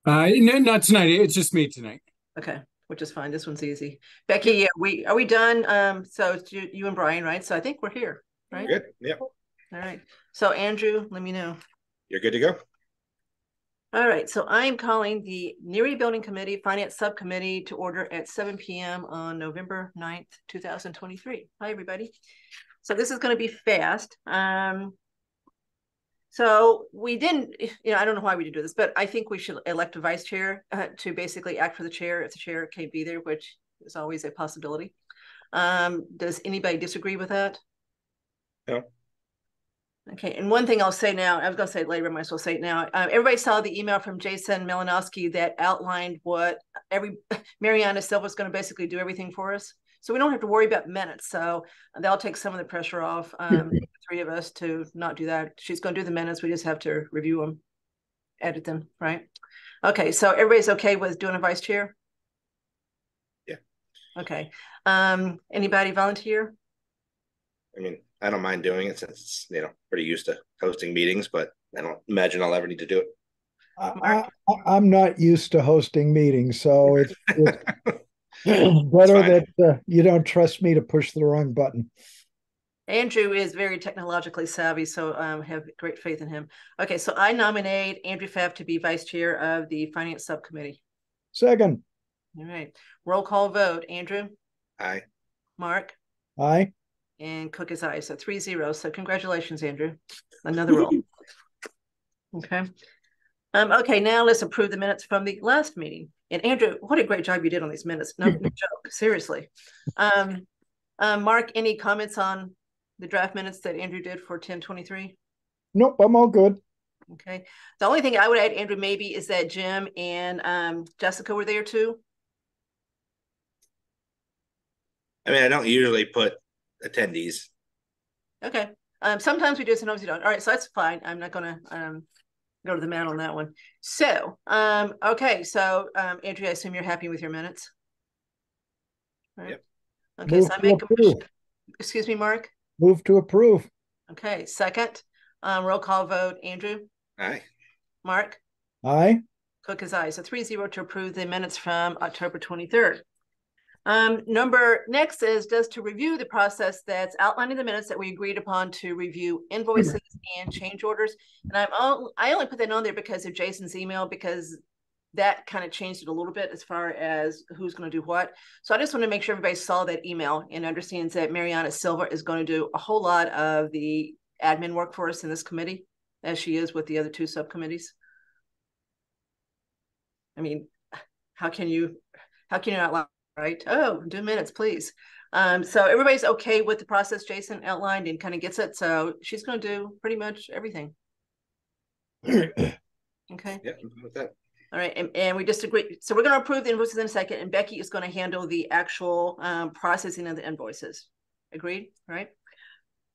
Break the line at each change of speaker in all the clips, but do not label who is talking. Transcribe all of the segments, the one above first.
No, not tonight. It's just me tonight.
Okay, which is fine. This one's easy. Becky, yeah, are we done? So it's you and Brian, right? So I think we're here, right?
Good. Yep.
All right. So Andrew, let me know.
You're good to go.
All right. So I'm calling the NERI Building Committee Finance Subcommittee to order at 7 p.m. on November 9th, 2023. Hi, everybody. So this is going to be fast. So we didn't, I don't know why we did do this, but I think we should elect a vice chair to basically act for the chair if the chair can't be there, which is always a possibility. Does anybody disagree with that?
No.
Okay, and one thing I'll say now, I was going to say it later, I might as well say it now. Everybody saw the email from Jason Malinowski that outlined what Mariana Silva is going to basically do everything for us. So we don't have to worry about minutes. So that'll take some of the pressure off the three of us to not do that. She's going to do the minutes. We just have to review them, edit them, right? Okay, so everybody's okay with doing a vice chair?
Yeah.
Okay. Anybody volunteer?
I mean, I don't mind doing it since it's, pretty used to hosting meetings, but I don't imagine I'll ever need to do it.
I'm not used to hosting meetings, so it's better that you don't trust me to push the wrong button.
Andrew is very technologically savvy, so have great faith in him. Okay, so I nominate Andrew Pfaff to be vice chair of the Finance Subcommittee.
Second.
All right. Roll call vote. Andrew?
Aye.
Mark?
Aye.
And Cook is aye. So 3-0. So congratulations, Andrew. Another roll. Okay. Okay, now let's approve the minutes from the last meeting. And Andrew, what a great job you did on these minutes. No joke, seriously. Mark, any comments on the draft minutes that Andrew did for 10/23?
Nope, I'm all good.
Okay. The only thing I would add, Andrew, maybe is that Jim and Jessica were there too.
I mean, I don't usually put attendees.
Okay. Sometimes we do, sometimes we don't. All right, so that's fine. I'm not gonna go to the mat on that one. So, okay. So, Andrew, I assume you're happy with your minutes. All right.
Yep.
Okay,
Move
so I make a motion. Excuse me, Mark.
Move to approve.
Okay, second. Roll call vote. Andrew.
Aye.
Mark.
Aye.
Cook is aye. So 3-0 to approve the minutes from October 23rd. Number next is just to review the process that's outlining the minutes that we agreed upon to review invoices and change orders. And I only put that on there because of Jason's email, because that kind of changed it a little bit as far as who's going to do what. So I just want to make sure everybody saw that email and understands that Mariana Silva is going to do a whole lot of the admin work for us in this committee, as she is with the other two subcommittees. I mean, how can you not like, right? Oh, do minutes, please. So everybody's okay with the process Jason outlined and kind of gets it. So she's going to do pretty much everything. Okay.
Yeah, with that.
All right, and we just agree. So we're going to approve the invoices in a second, and Becky is going to handle the actual processing of the invoices. Agreed? All right.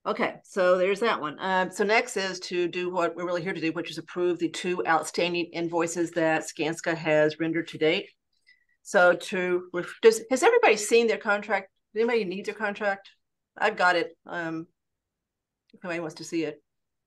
Okay, so there's that one. So next is to do what we're really here to do, which is approve the 2 outstanding invoices that Skanska has rendered to date. So has everybody seen their contract? Does anybody need their contract? I've got it. If anybody wants to see it.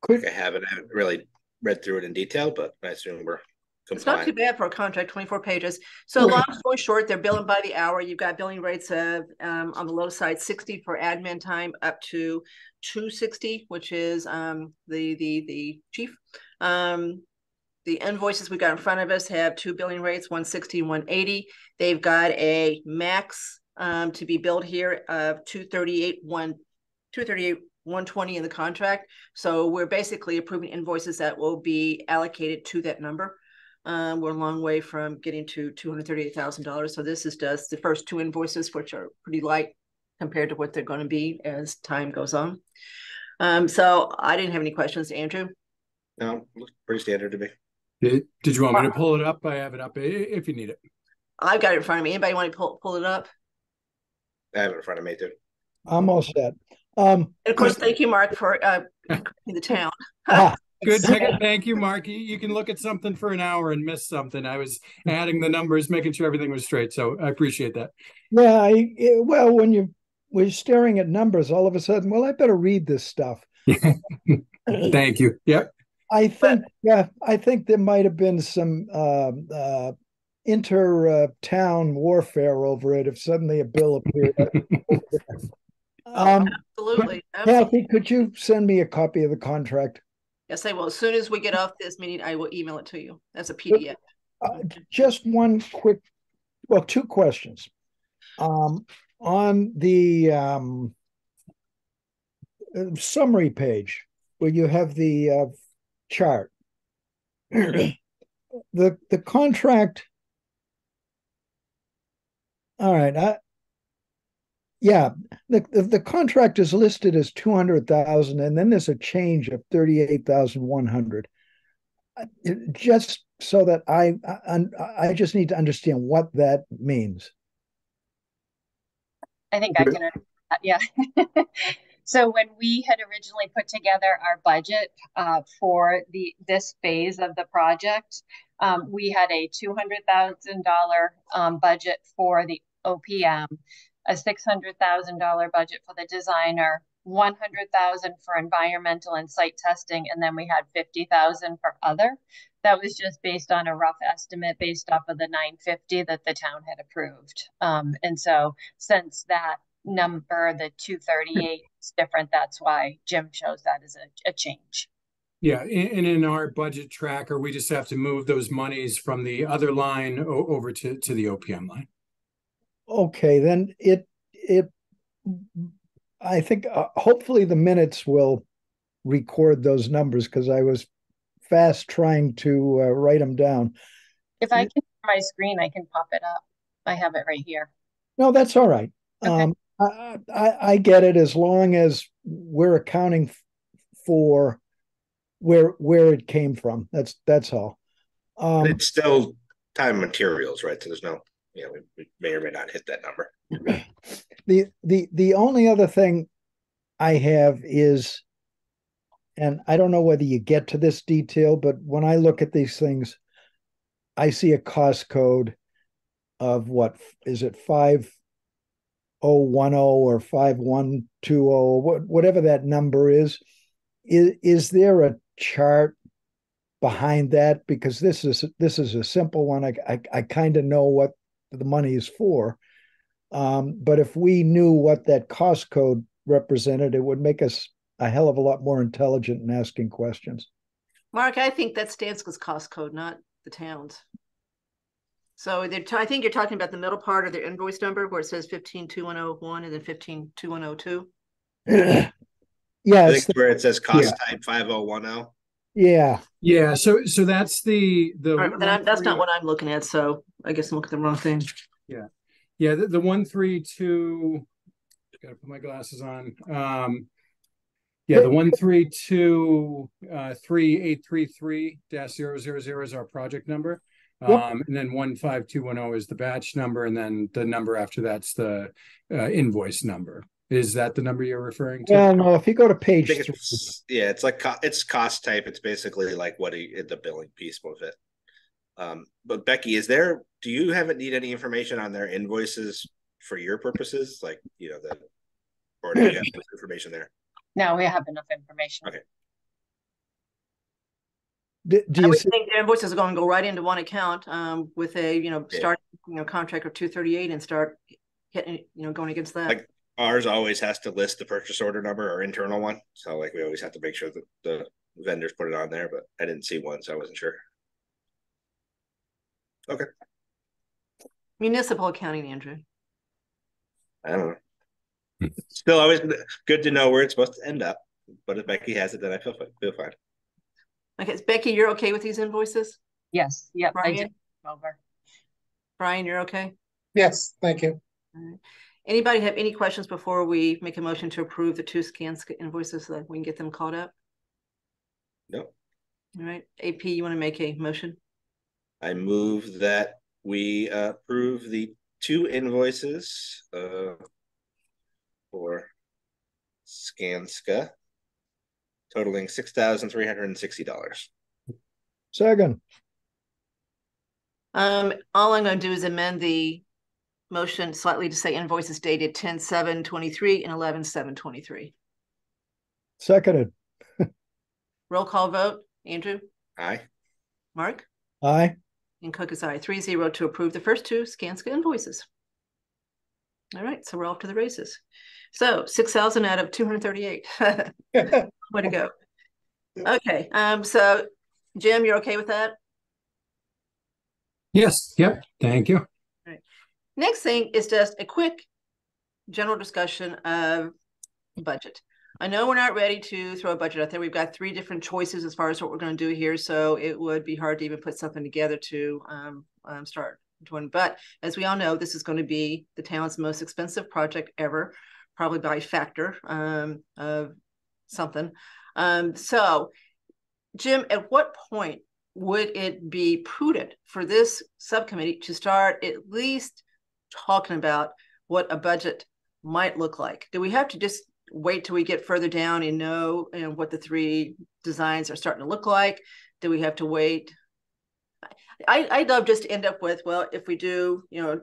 I think I have it. I haven't really read through it in detail, but I assume we're compliant.
It's not too bad for a contract, 24 pages. So long story short, they're billing by the hour. You've got billing rates of, on the low side, 60 for admin time up to 260, which is the chief. The invoices we got in front of us have 2 billing rates, 160 and 180. They've got a max to be billed here of 238, 120 in the contract. So we're basically approving invoices that will be allocated to that number. We're a long way from getting to $238,000. So this is just the first 2 invoices, which are pretty light compared to what they're going to be as time goes on. So I didn't have any questions, Andrew.
No, looks pretty standard to me.
Did you want me to pull it up? I have it up if you need it.
I've got it in front of me. Anybody want to pull it up?
I have it in front of me too.
I'm all set.
And of course, thank you, Mark, for the town.
Good. Thank you, Mark. You can look at something for an hour and miss something. I was adding the numbers, making sure everything was straight. So I appreciate that.
Yeah, well, when you were staring at numbers, all of a sudden, well, I better read this stuff.
Thank you. Yep.
I think there might have been some inter-town warfare over it if suddenly a bill appeared.
Oh,
Um,
absolutely.
Kathy, could you send me a copy of the contract?
Yes, I will. As soon as we get off this meeting, I will email it to you as a PDF.
Just one quick, well, two questions. On the summary page where you have the chart, the contract. All right, yeah, the contract is listed as 200,000, and then there's a change of 38,100. Just so that I just need to understand what that means.
I think I can understand that, yeah. So when we had originally put together our budget for this phase of the project, we had a $200,000 budget for the OPM, a $600,000 budget for the designer, 100,000 for environmental and site testing, and then we had 50,000 for other. That was just based on a rough estimate based off of the 950 that the town had approved. And so since that number, the 238 is different, that's why Jim shows that as a change.
Yeah, and in our budget tracker, we just have to move those monies from the other line over to the OPM line.
Okay, then I think hopefully the minutes will record those numbers because I was fast trying to write them down.
If I can share my screen, I can pop it up. I have it right here.
No, that's all right.
Okay.
I get it as long as we're accounting for where it came from. That's all.
It's still time materials, right? So there's no, we may or may not hit that number.
The only other thing I have is, and I don't know whether you get to this detail, but when I look at these things, I see a cost code of what is it, 5010 or 5120, whatever that number is. Is there a chart behind that? Because this is a simple one. I kind of know what the money is for. But if we knew what that cost code represented, it would make us a hell of a lot more intelligent in asking questions.
Mark, I think that's Stanska's cost code, not the town's. So I think you're talking about the middle part of their invoice number where it says 152101 and then 152102.
Yeah,
I think where it says cost type 5010.
Yeah.
Yeah, so that's the
right, that's not what I'm looking at, so I guess I'm looking at the wrong thing.
Yeah, the 132. Got to put my glasses on. Yeah, the 1323833-000 is our project number. And then 15210 is the batch number, and then the number after that's the invoice number. Is that the number you're referring to?
Well, no, if you go to page 3.
It's like it's cost type. It's basically like the billing piece of it. But Becky, do you need any information on their invoices for your purposes? Like, or do you have this information there?
No, we have enough information.
Okay.
Do you
think the invoices are going to go right into one account with a start contract of 238 and start hitting going against that?
Like ours always has to list the purchase order number, our internal one. So like we always have to make sure that the vendors put it on there, but I didn't see one, so I wasn't sure. Okay.
Municipal accounting, Andrew.
I don't know. Still always good to know where it's supposed to end up. But if Becky has it, then I feel fine.
Okay, so Becky, you're okay with these invoices?
Yes. Yep.
Brian?
I did. Over.
Brian, you're okay?
Yes, thank you.
All right. Anybody have any questions before we make a motion to approve the 2 Skanska invoices so that we can get them caught up?
No.
All right. AP, you want to make a motion?
I move that we approve the 2 invoices for Skanska totaling $6,360.
Second.
All I'm going to do is amend the motion slightly to say invoices dated 10/7/23 and 11/7/23.
Seconded.
Roll call vote. Andrew?
Aye.
Mark?
Aye.
And Cook is aye. 3-0 to approve the first two Skanska invoices. All right, so we're off to the races. So 6,000 out of 238. Way to go. Okay, so Jim, you're okay with that?
Yes. Yep. Thank you.
All right. Next thing is just a quick general discussion of budget. I know we're not ready to throw a budget out there. We've got 3 different choices as far as what we're going to do here, so it would be hard to even put something together to start doing. But as we all know, this is going to be the town's most expensive project ever, probably by factor of something. So, Jim, at what point would it be prudent for this subcommittee to start at least talking about what a budget might look like? Do we have to just wait till we get further down and know what the 3 designs are starting to look like? Do we have to wait? I'd love just to end up with, well, if we do, if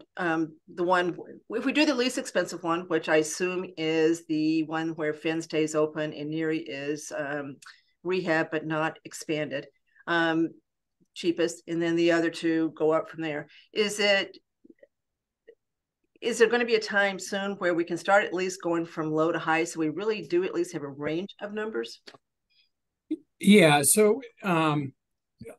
we do the least expensive one, which I assume is the one where Finn stays open and Neary is rehab but not expanded, cheapest, and then the other 2 go up from there. Is there going to be a time soon where we can start at least going from low to high, so we really do at least have a range of numbers?
Yeah. So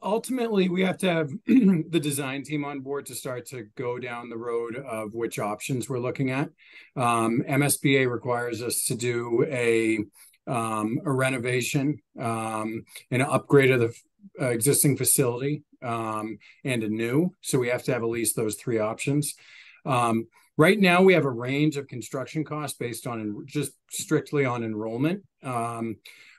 ultimately, we have to have the design team on board to start to go down the road of which options we're looking at. MSBA requires us to do a renovation, an upgrade of the existing facility, and a new. So we have to have at least those 3 options. Right now, we have a range of construction costs based on just strictly on enrollment.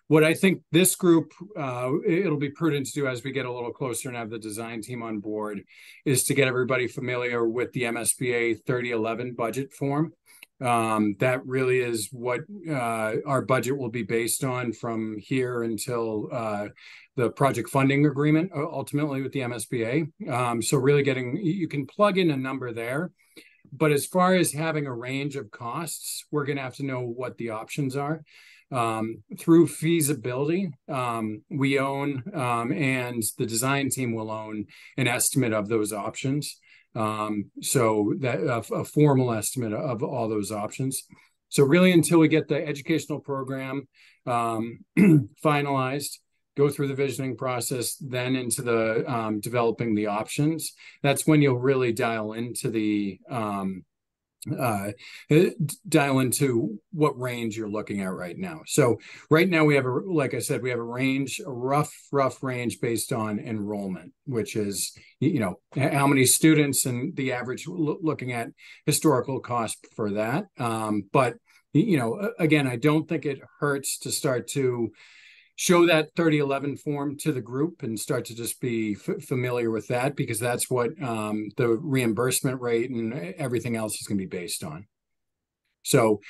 What I think this group, it'll be prudent to do as we get a little closer and have the design team on board, is to get everybody familiar with the MSBA 3011 budget form. That really is what our budget will be based on from here until the project funding agreement, ultimately with the MSBA. So really you can plug in a number there. But as far as having a range of costs, we're going to have to know what the options are. Through feasibility, we own and the design team will own an estimate of those options. So that a formal estimate of all those options. So really, until we get the educational program finalized, go through the visioning process, then into the developing the options, that's when you'll really dial into what range you're looking at right now. So right now we have like I said, we have a range, a rough range based on enrollment, which is, how many students and the average, looking at historical cost for that. But, again, I don't think it hurts to start to show that 3011 form to the group and start to just be familiar with that, because that's what the reimbursement rate and everything else is going to be based on. So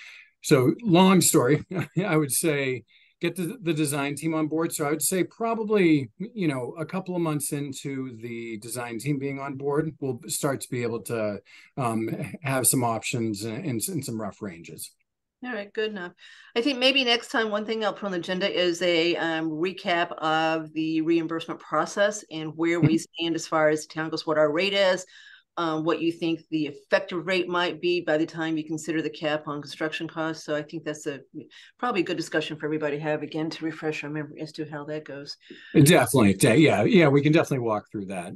long story, I would say get the design team on board. So I would say probably, a couple of months into the design team being on board, we'll start to be able to have some options and some rough ranges.
All right, good enough. I think maybe next time, one thing I'll put on the agenda is a recap of the reimbursement process and where we stand as far as town goes, what our rate is, what you think the effective rate might be by the time you consider the cap on construction costs. So I think that's probably a good discussion for everybody to have, again, to refresh our memory as to how that goes.
Definitely. Yeah, we can definitely walk through that.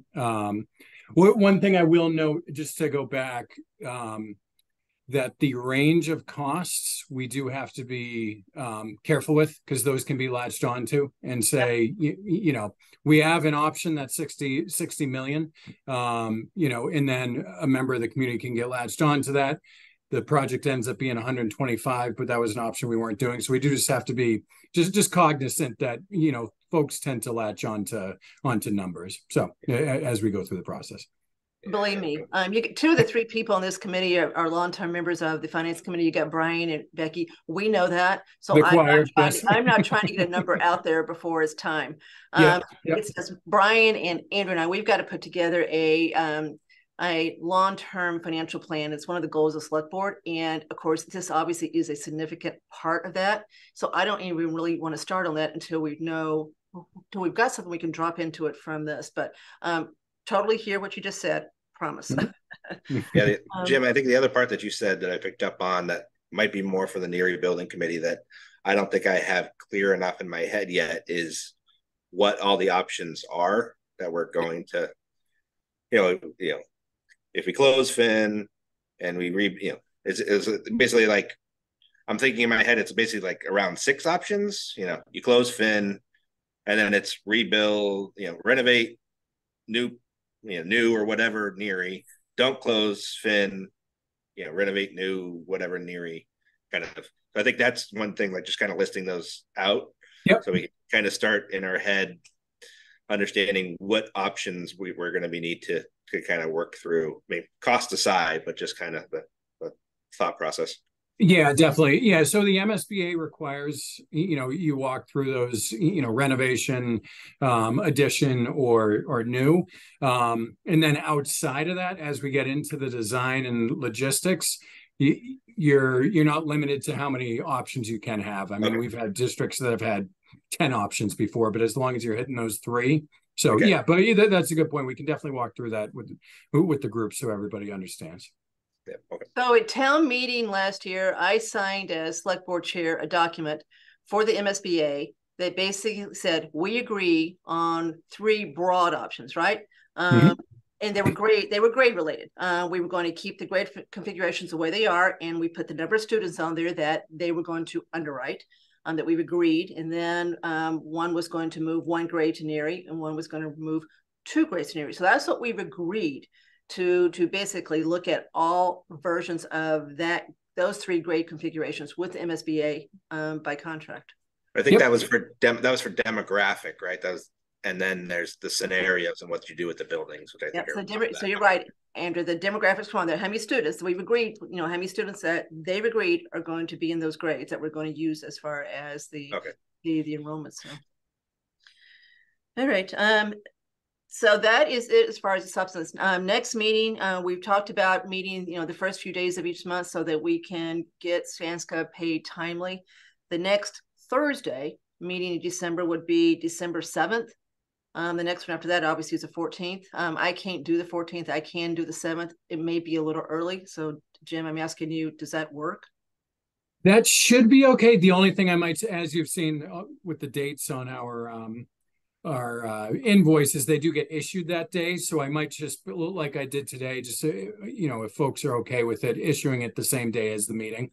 One thing I will note, just to go back, that the range of costs we do have to be careful with, because those can be latched onto and say, we have an option that's 60 million, and then a member of the community can get latched onto that. The project ends up being 125, but that was an option we weren't doing. So we do just have to be just cognizant that, folks tend to latch onto numbers. So as we go through the process.
Believe me, you get 2 of the 3 people on this committee are long-term members of the finance committee. You got Brian and Becky. We know that, so I'm not trying to get a number out there before it's time. It's just Brian and Andrew and I. We've got to put together a long-term financial plan. It's one of the goals of select board, and of course, this obviously is a significant part of that. So I don't even really want to start on that until we know till we've got something we can drop into it from this, but totally hear what you just said. Promise.
Yeah, Jim, I think the other part that you said that I picked up on that might be more for the Neary Building Committee that I don't think I have clear enough in my head yet is what all the options are that we're going to, if we close Finn and we it's basically like, I'm thinking in my head, it's basically like around 6 options. You close Finn, and then it's rebuild, renovate, new or whatever Neary. Don't close Finn, renovate, new, whatever Neary, kind of. So I think that's one thing, like just kind of listing those out.
Yep.
So we can kind of start in our head understanding what options we're going to need to kind of work through. I mean, cost aside, but just kind of the thought process.
Yeah, definitely. Yeah. So the MSBA requires, you walk through those, renovation, addition or new. And then outside of that, as we get into the design and logistics, you're not limited to how many options you can have. I mean, we've had districts that have had 10 options before, but as long as you're hitting those 3. So yeah, but that's a good point. We can definitely walk through that with the group so everybody understands.
Yeah, okay.
So at town meeting last year, I signed as select board chair a document for the MSBA that basically said we agree on 3 broad options, right? And they were grade related. We were going to keep the grade configurations the way they are, and we put the number of students on there that they were going to underwrite, that we've agreed. And then one was going to move 1 grade to Neary, and one was going to move 2 grades to Neary. So that's what we've agreed to basically look at all versions of those 3 grade configurations with the MSBA by contract.
I think that was for demographic, right? And then there's the scenarios and what you do with the buildings, which I think
so you're right, Andrew. The demographics from there, how many students we've agreed, how many students that they've agreed are going to be in those grades that we're going to use as far as the enrollment. So, all right. So that is it as far as the substance. Next meeting, we've talked about meeting, the first few days of each month so that we can get Svenska paid timely. The next Thursday meeting in December would be December 7th. The next one after that, obviously, is the 14th. I can't do the 14th. I can do the 7th. It may be a little early. So, Jim, I'm asking you, does that work?
That should be okay. The only thing I might, as you've seen with the dates on our invoices, they do get issued that day. So I might just, like I did today, just, if folks are okay with it, issuing it the same day as the meeting,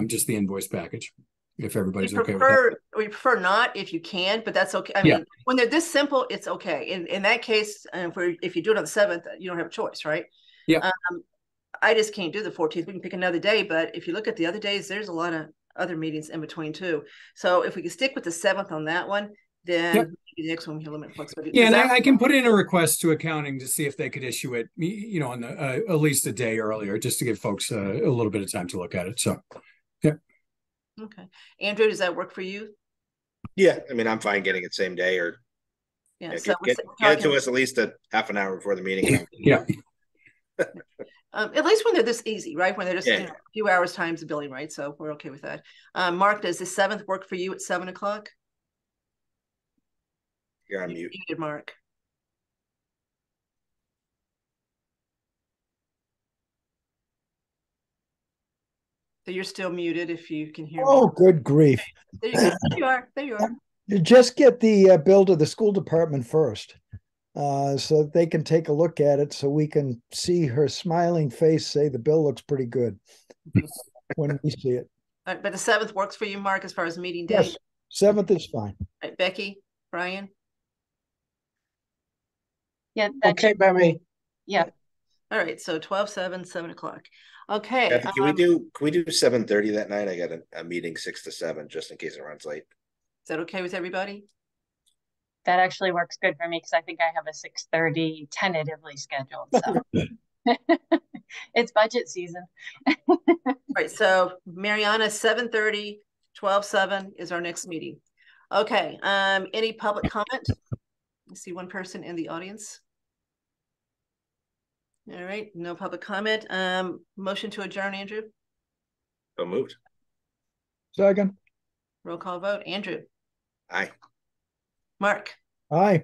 just the invoice package, if everybody's okay with that.
We prefer not if you can, but that's okay. I mean, when they're this simple, it's okay. In that case, if you do it on the 7th, you don't have a choice, right?
Yeah.
I just can't do the 14th. We can pick another day, but if you look at the other days, there's a lot of other meetings in between too. So if we can stick with the 7th on that one, then the next one we can limit flexibility.
Yeah, and I can put in a request to accounting to see if they could issue it, on the at least a day earlier, just to give folks a little bit of time to look at it. So, yeah.
Okay, Andrew, does that work for you?
Yeah, I mean, I'm fine getting it same day or so get it to us at least a half an hour before the meeting.
Yeah.
At least when they're this easy, right? When they're just a few hours times the billing, right? So we're okay with that. Mark, does the 7th work for you at 7 o'clock?
You're on mute.
Muted, Mark. So you're still muted if you can hear me.
Oh, good grief.
There you go. There you are.
Just get the bill to the school department first, so they can take a look at it, so we can see her smiling face say the bill looks pretty good when we see it.
All right, but the 7th works for you, Mark, as far as meeting date?
Yes, 7th is fine.
All right, Becky, Brian?
Yeah.
Okay by me.
Yeah.
All right, so 12/7, 7 o'clock. Okay.
Can we do 7:30 that night? I got a meeting 6 to 7, just in case it runs late.
Is that okay with everybody?
That actually works good for me because I think I have a 6:30 tentatively scheduled. So it's budget season.
All right, so Mariana, 7:30, 12/7 is our next meeting. Okay, any public comment? I see one person in the audience. All right, no public comment. Motion to adjourn, Andrew?
So moved.
Second.
Roll call vote. Andrew?
Aye.
Mark?
Aye.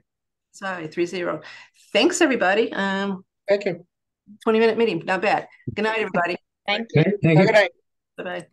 Sorry, 3-0. Thanks, everybody.
Thank you.
20-minute meeting, not bad. Good night, everybody.
Thank you.
Thank you.
Good night.
Bye-bye.